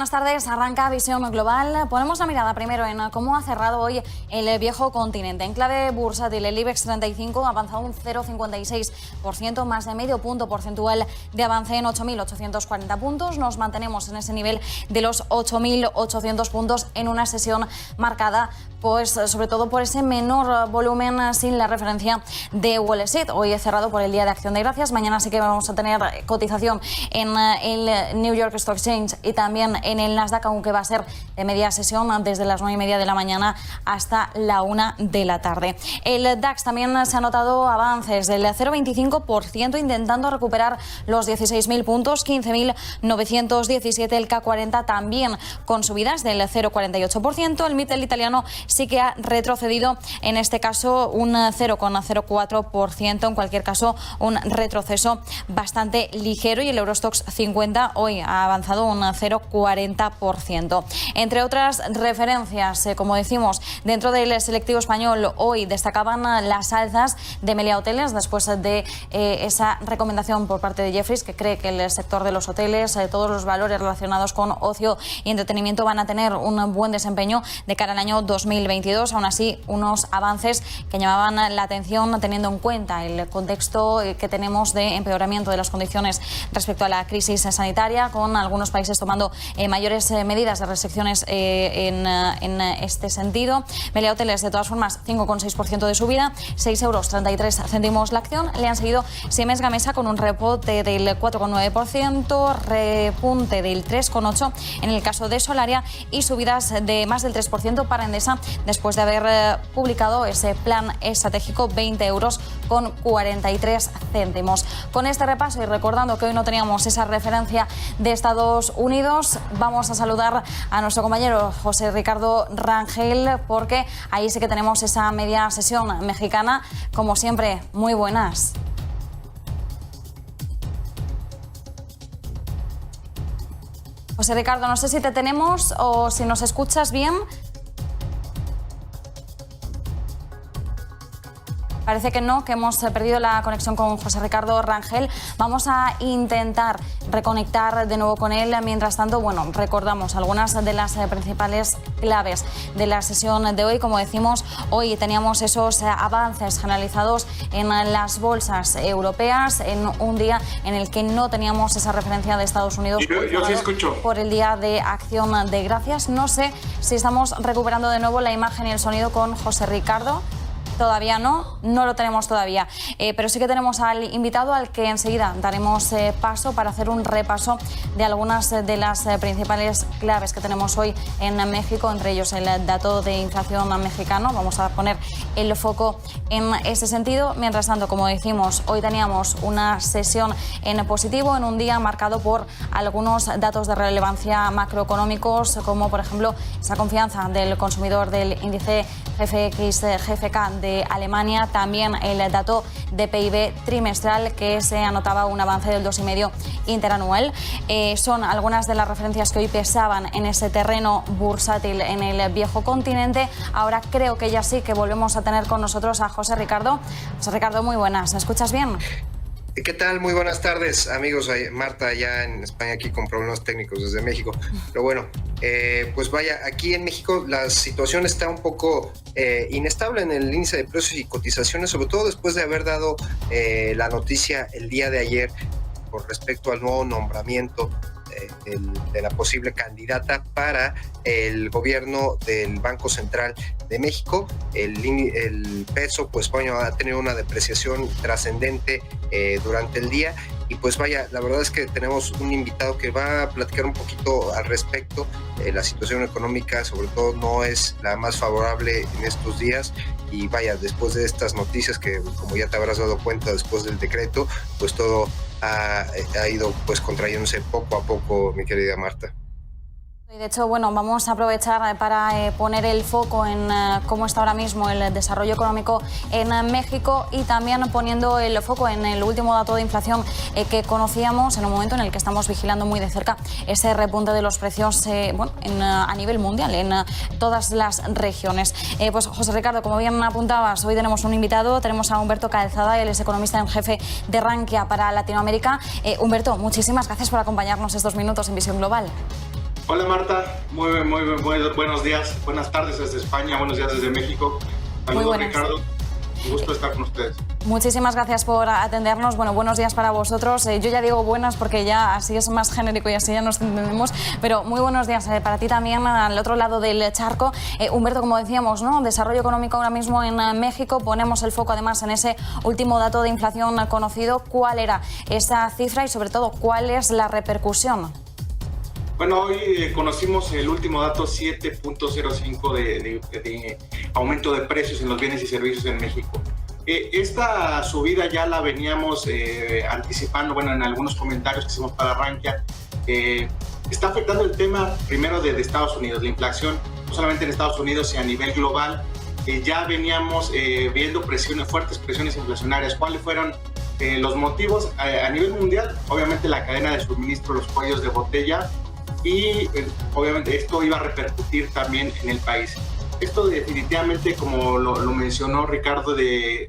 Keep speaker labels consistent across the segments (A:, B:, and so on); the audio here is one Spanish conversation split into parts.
A: buenas tardes. Arranca Visión Global. Ponemos la mirada primero en cómo ha cerrado hoy el viejo continente. En clave bursátil, el IBEX 35 ha avanzado un 0,56%, más de medio punto porcentual de avance en 8.840 puntos. Nos mantenemos en ese nivel de los 8.800 puntos en una sesión marcada pues sobre todo por ese menor volumen sin la referencia de Wall Street. Hoy he cerrado por el Día de Acción de Gracias. Mañana sí que vamos a tener cotización en el New York Stock Exchange y también en el Nasdaq, aunque va a ser de media sesión desde las 9:30 de la mañana hasta la 1 de la tarde. El DAX también se ha notado avances del 0,25%, intentando recuperar los 16.000 puntos, 15.917. El K40 también con subidas del 0,48%. El MIT, el italiano, sí que ha retrocedido, en este caso un 0,04%, en cualquier caso un retroceso bastante ligero, y el Eurostoxx 50 hoy ha avanzado un 0,40%. Entre otras referencias, como decimos, dentro del selectivo español hoy destacaban las alzas de Meliá Hoteles después de esa recomendación por parte de Jefferies, que cree que el sector de los hoteles, todos los valores relacionados con ocio y entretenimiento van a tener un buen desempeño de cara al año 2022. Aún así, unos avances que llamaban la atención teniendo en cuenta el contexto que tenemos de empeoramiento de las condiciones respecto a la crisis sanitaria, con algunos países tomando mayores medidas de restricciones en este sentido. Meliá Hoteles, de todas formas, 5,6% de subida, 6,33 € la acción. Le han seguido Siemens Gamesa con un repunte del 4,9%, repunte del 3,8% en el caso de Solaria, y subidas de más del 3% para Endesa, después de haber publicado ese plan estratégico, 20,43 €. Con este repaso, y recordando que hoy no teníamos esa referencia de Estados Unidos, vamos a saludar a nuestro compañero José Ricardo Rangel, porque ahí sí que tenemos esa media sesión mexicana. Como siempre, muy buenas. José Ricardo, no sé si te tenemos o si nos escuchas bien. Parece que no, que hemos perdido la conexión con José Ricardo Rangel. Vamos a intentar reconectar de nuevo con él. Mientras tanto, bueno, recordamos algunas de las principales claves de la sesión de hoy. Como decimos, hoy teníamos esos avances generalizados en las bolsas europeas, en un día en el que no teníamos esa referencia de Estados Unidos.
B: Yo sí escucho.
A: Por el Día de Acción de Gracias. No sé si estamos recuperando de nuevo la imagen y el sonido con José Ricardo. Todavía no lo tenemos todavía, pero sí que tenemos al invitado, al que enseguida daremos paso para hacer un repaso de algunas de las principales claves que tenemos hoy en México, entre ellos el dato de inflación mexicano. Vamos a poner el foco en ese sentido. Mientras tanto, como decimos, hoy teníamos una sesión en positivo, en un día marcado por algunos datos de relevancia macroeconómicos, como por ejemplo esa confianza del consumidor del índice GFK de Alemania, también el dato de PIB trimestral, que se anotaba un avance del 2,5% interanual. Son algunas de las referencias que hoy pesaban en ese terreno bursátil en el viejo continente. Ahora creo que ya sí que volvemos a tener con nosotros a José Ricardo. José Ricardo, muy buenas, ¿me escuchas bien?
B: ¿Qué tal? Muy buenas tardes, amigos. Marta allá en España, aquí con problemas técnicos desde México. Pero bueno, pues vaya, aquí en México la situación está un poco inestable en el índice de precios y cotizaciones, sobre todo después de haber dado la noticia el día de ayer con respecto al nuevo nombramiento de la posible candidata para el gobierno del Banco Central de México. El peso, pues bueno, ha tenido una depreciación trascendente durante el día, y pues vaya, la verdad es que tenemos un invitado que va a platicar un poquito al respecto. La situación económica, sobre todo, no es la más favorable en estos días, y vaya, después de estas noticias que, como ya te habrás dado cuenta, después del decreto, pues todo ha ido pues contrayéndose poco a poco, mi querida Marta.
A: De hecho, bueno, vamos a aprovechar para poner el foco en cómo está ahora mismo el desarrollo económico en México, y también poniendo el foco en el último dato de inflación que conocíamos, en un momento en el que estamos vigilando muy de cerca ese repunte de los precios a nivel mundial, en todas las regiones. Pues José Ricardo, como bien apuntabas, hoy tenemos un invitado, tenemos a Humberto Calzada, él es economista en jefe de Rankia para Latinoamérica. Humberto, muchísimas gracias por acompañarnos estos minutos en Visión Global.
C: Hola Marta, muy buenos días, buenas tardes desde España, buenos días desde México. Saludos Ricardo, un gusto estar con ustedes.
A: Muchísimas gracias por atendernos. Bueno, buenos días para vosotros. Yo ya digo buenas porque ya así es más genérico y así ya nos entendemos, pero muy buenos días para ti también al otro lado del charco. Humberto, como decíamos, ¿no? Desarrollo económico ahora mismo en México. Ponemos el foco además en ese último dato de inflación conocido. ¿Cuál era esa cifra y sobre todo cuál es la repercusión?
C: Bueno, hoy conocimos el último dato, 7.05 de aumento de precios en los bienes y servicios en México. Esta subida ya la veníamos anticipando, bueno, en algunos comentarios que hicimos para Rankia. Está afectando el tema primero de Estados Unidos, la inflación, no solamente en Estados Unidos y a nivel global. Ya veníamos viendo fuertes presiones inflacionarias. ¿Cuáles fueron los motivos? A nivel mundial, obviamente la cadena de suministro, los cuellos de botella, y obviamente esto iba a repercutir también en el país. Esto definitivamente, como lo mencionó Ricardo,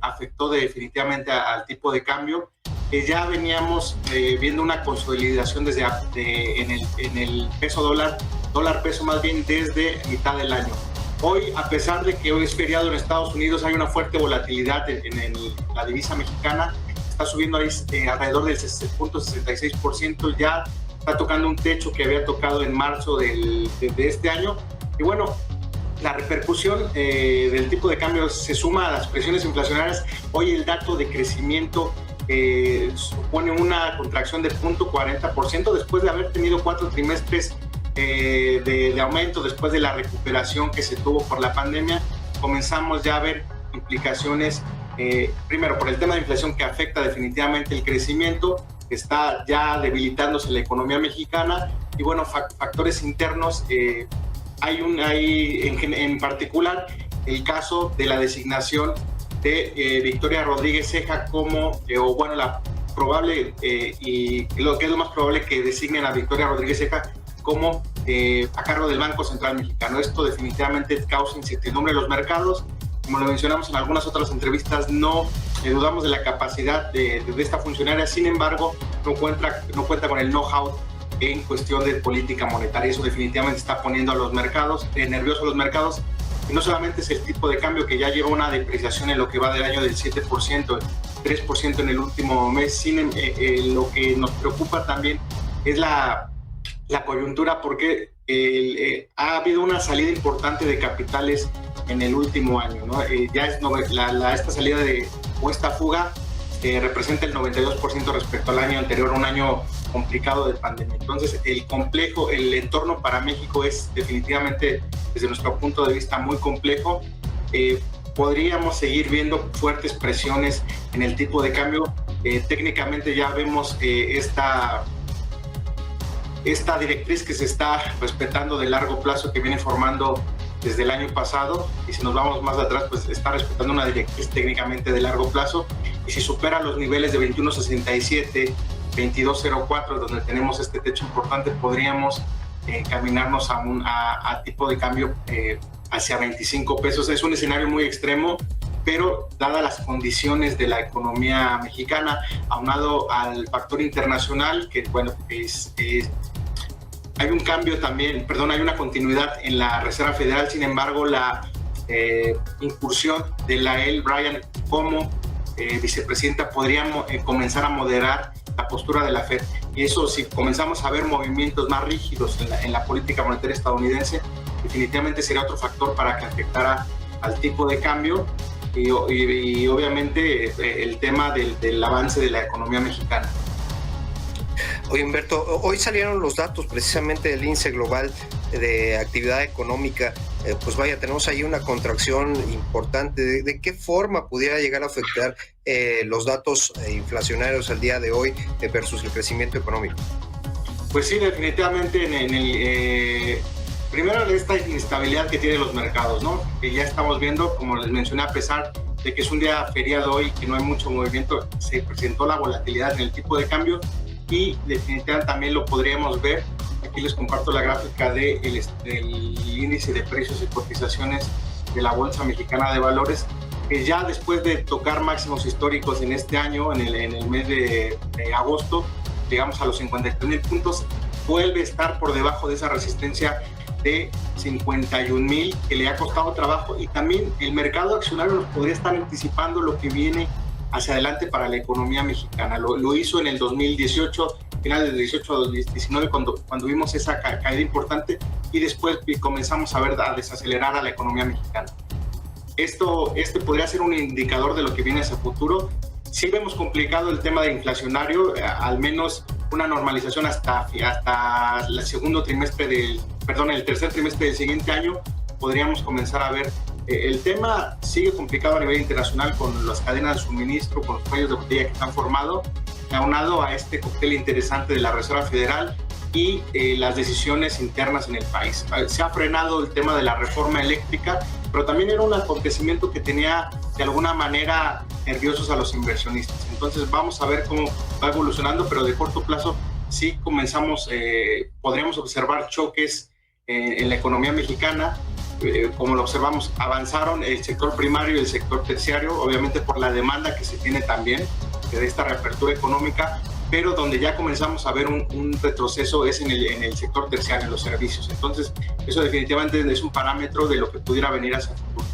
C: afectó definitivamente al tipo de cambio. Ya veníamos viendo una consolidación en el peso dólar peso más bien desde mitad del año. Hoy, a pesar de que hoy es feriado en Estados Unidos, hay una fuerte volatilidad en la divisa mexicana. Está subiendo ahí alrededor del 0.66%, ya está tocando un techo que había tocado en marzo de este año. Y bueno, la repercusión del tipo de cambio se suma a las presiones inflacionarias. Hoy el dato de crecimiento supone una contracción de 0.40% después de haber tenido 4 trimestres de aumento, después de la recuperación que se tuvo por la pandemia. Comenzamos ya a ver implicaciones, primero por el tema de inflación que afecta definitivamente el crecimiento, está ya debilitándose la economía mexicana, y bueno, factores internos. Hay en particular el caso de la designación de Victoria Rodríguez Ceja como, la probable, y lo que es lo más probable, que designen a Victoria Rodríguez Ceja como a cargo del Banco Central Mexicano. Esto definitivamente causa incertidumbre en los mercados. Como lo mencionamos en algunas otras entrevistas, no dudamos de la capacidad de esta funcionaria. Sin embargo, no cuenta con el know-how en cuestión de política monetaria. Eso definitivamente está poniendo a los mercados nerviosos a los mercados. Y no solamente es el tipo de cambio, que ya lleva una depreciación en lo que va del año del 7%, 3% en el último mes. Lo que nos preocupa también es la coyuntura, porque ha habido una salida importante de capitales en el último año, ¿no? Esta salida o esta fuga representa el 92% respecto al año anterior, un año complicado de pandemia. Entonces, el entorno para México es definitivamente, desde nuestro punto de vista, muy complejo. Podríamos seguir viendo fuertes presiones en el tipo de cambio. Técnicamente ya vemos esta directriz que se está respetando de largo plazo, que viene formando desde el año pasado, y si nos vamos más atrás, pues está respetando una directriz técnicamente de largo plazo, y si supera los niveles de 21.67, 22.04, donde tenemos este techo importante, podríamos caminarnos a tipo de cambio hacia 25 pesos. Es un escenario muy extremo, pero dadas las condiciones de la economía mexicana, aunado al factor internacional, que bueno, hay un cambio también, hay una continuidad en la Reserva Federal. Sin embargo, la incursión de Lael Bryan como vicepresidenta podría comenzar a moderar la postura de la Fed. Y eso, si comenzamos a ver movimientos más rígidos en la política monetaria estadounidense, definitivamente sería otro factor para que afectara al tipo de cambio y obviamente el tema del avance de la economía mexicana.
B: Oye, Humberto, hoy salieron los datos precisamente del índice global de actividad económica. Pues vaya, tenemos ahí una contracción importante. ¿De qué forma pudiera llegar a afectar los datos inflacionarios al día de hoy versus el crecimiento económico?
C: Pues sí, definitivamente primero esta inestabilidad que tienen los mercados, ¿no? Que ya estamos viendo, como les mencioné, a pesar de que es un día feriado hoy, que no hay mucho movimiento, se presentó la volatilidad en el tipo de cambio, y definitivamente también lo podríamos ver. Aquí les comparto la gráfica del índice de precios y cotizaciones de la Bolsa Mexicana de Valores, que ya después de tocar máximos históricos en este año, en el mes de agosto, llegamos a los 53,000 puntos. vuelve a estar por debajo de esa resistencia de 51,000 que le ha costado trabajo, y también el mercado accionario nos podría estar anticipando lo que viene hacia adelante para la economía mexicana. Lo hizo en el 2018, finales del 18 a 2019, cuando vimos esa caída importante, y después comenzamos a desacelerar a la economía mexicana. Este podría ser un indicador de lo que viene hacia el futuro. Sí vemos complicado el tema de inflacionario, al menos una normalización hasta el tercer trimestre del siguiente año podríamos comenzar a ver. El tema sigue complicado a nivel internacional con las cadenas de suministro, con los cuellos de botella que están formados, aunado a este cóctel interesante de la Reserva Federal y las decisiones internas en el país. Se ha frenado el tema de la reforma eléctrica, pero también era un acontecimiento que tenía de alguna manera nerviosos a los inversionistas. Entonces vamos a ver cómo va evolucionando, pero de corto plazo sí podríamos observar choques en la economía mexicana. Como lo observamos, avanzaron el sector primario y el sector terciario, obviamente por la demanda que se tiene también de esta reapertura económica, pero donde ya comenzamos a ver un retroceso es en el sector terciario, en los servicios. Entonces, eso definitivamente es un parámetro de lo que pudiera venir hacia el futuro.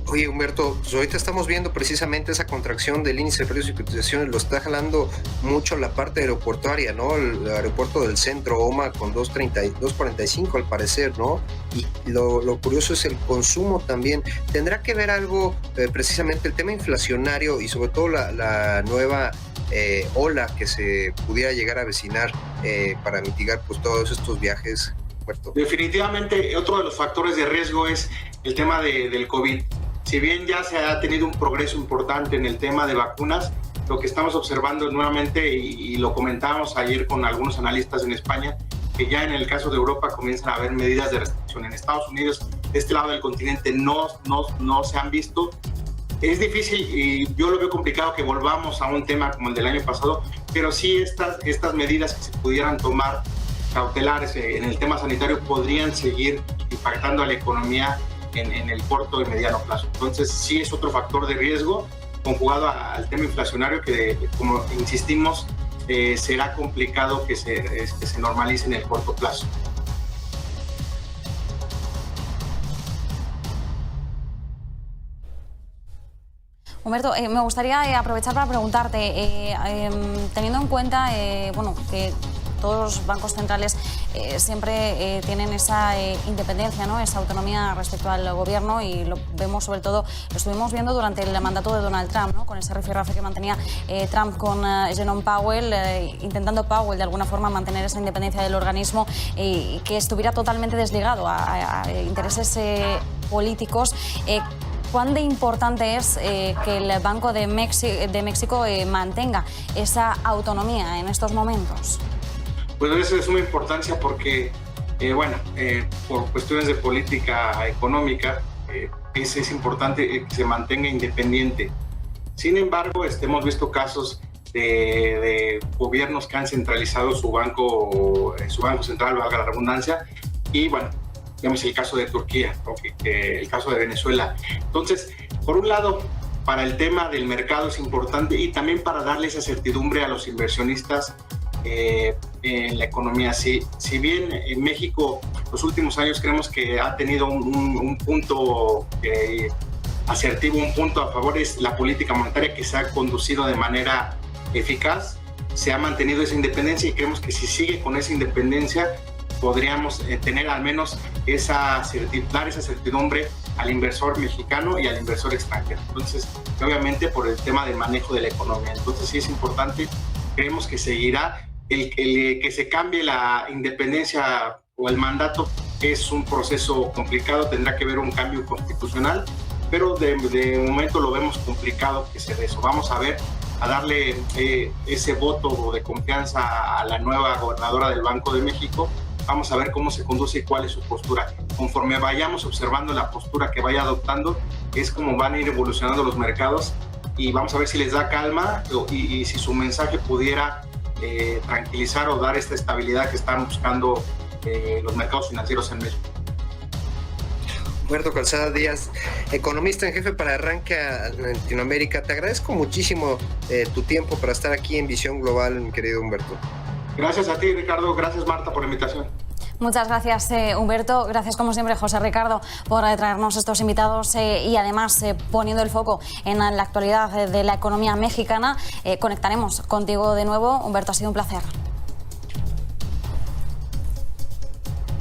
B: Oye, Humberto, pues ahorita estamos viendo precisamente esa contracción del índice de precios y cotizaciones, lo está jalando mucho la parte aeroportuaria, ¿no? El aeropuerto del centro, OMA, con 2.45 al parecer, ¿no? Y lo curioso es el consumo también. ¿Tendrá que ver algo precisamente el tema inflacionario y sobre todo la nueva ola que se pudiera llegar a avecinar para mitigar pues todos estos viajes, Humberto?
C: Definitivamente, otro de los factores de riesgo es el tema del COVID. Si bien ya se ha tenido un progreso importante en el tema de vacunas, lo que estamos observando nuevamente, y lo comentábamos ayer con algunos analistas en España, que ya en el caso de Europa comienzan a haber medidas de restricción. En Estados Unidos, de este lado del continente, no se han visto. Es difícil y yo lo veo complicado que volvamos a un tema como el del año pasado, pero sí estas medidas que se pudieran tomar cautelares en el tema sanitario podrían seguir impactando a la economía en el corto y mediano plazo. Entonces sí es otro factor de riesgo conjugado al tema inflacionario que, como insistimos, será complicado que se normalice en el corto plazo.
A: Humberto, me gustaría aprovechar para preguntarte, teniendo en cuenta que todos los bancos centrales siempre tienen esa independencia, ¿no? Esa autonomía respecto al gobierno, y lo vemos sobre todo, lo estuvimos viendo durante el mandato de Donald Trump, ¿no? Con ese rifirrafe que mantenía Trump con Jerome Powell, intentando Powell de alguna forma mantener esa independencia del organismo y que estuviera totalmente desligado a intereses políticos. ¿Cuán de importante es que el Banco de México mantenga esa autonomía en estos momentos?
C: Bueno, eso es de suma importancia porque, por cuestiones de política económica, es importante que se mantenga independiente. Sin embargo, hemos visto casos de gobiernos que han centralizado su banco central, valga la redundancia, y bueno, digamos el caso de Turquía, el caso de Venezuela. Entonces, por un lado, para el tema del mercado es importante, y también para darle esa certidumbre a los inversionistas en la economía. Si bien en México los últimos años creemos que ha tenido un punto asertivo, un punto a favor, es la política monetaria que se ha conducido de manera eficaz, se ha mantenido esa independencia, y creemos que si sigue con esa independencia podríamos tener al menos dar esa certidumbre al inversor mexicano y al inversor extranjero. Entonces, obviamente por el tema del manejo de la economía. Entonces sí es importante, creemos que seguirá. El que se cambie la independencia o el mandato es un proceso complicado, tendrá que haber un cambio constitucional, pero de momento lo vemos complicado que se dé eso. Vamos a darle ese voto de confianza a la nueva gobernadora del Banco de México. Vamos a ver cómo se conduce y cuál es su postura. Conforme vayamos observando la postura que vaya adoptando, es como van a ir evolucionando los mercados, y vamos a ver si les da calma y si su mensaje pudiera tranquilizar o dar esta estabilidad que están buscando los mercados financieros en México.
B: Humberto Calzada Díaz, economista en jefe para Arranca Latinoamérica. Te agradezco muchísimo tu tiempo para estar aquí en Visión Global, mi querido Humberto.
C: Gracias a ti, Ricardo. Gracias, Marta, por la invitación.
A: Muchas gracias, Humberto. Gracias, como siempre, José Ricardo, por traernos estos invitados y además poniendo el foco en la actualidad de la economía mexicana. Conectaremos contigo de nuevo. Humberto, ha sido un placer.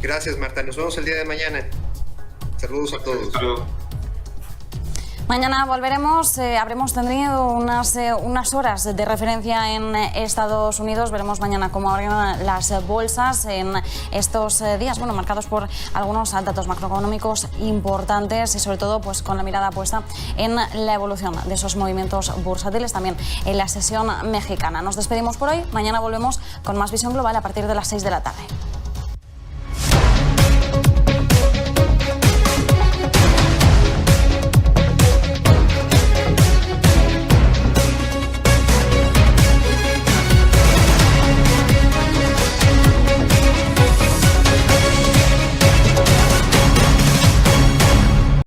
B: Gracias, Marta. Nos vemos el día de mañana. Saludos a todos.
C: Saludos.
A: Mañana volveremos, habremos tenido unas horas de referencia en Estados Unidos. Veremos mañana cómo abren las bolsas en estos días, bueno, marcados por algunos datos macroeconómicos importantes y sobre todo pues con la mirada puesta en la evolución de esos movimientos bursátiles, también en la sesión mexicana. Nos despedimos por hoy, mañana volvemos con más Visión Global a partir de las 6 de la tarde.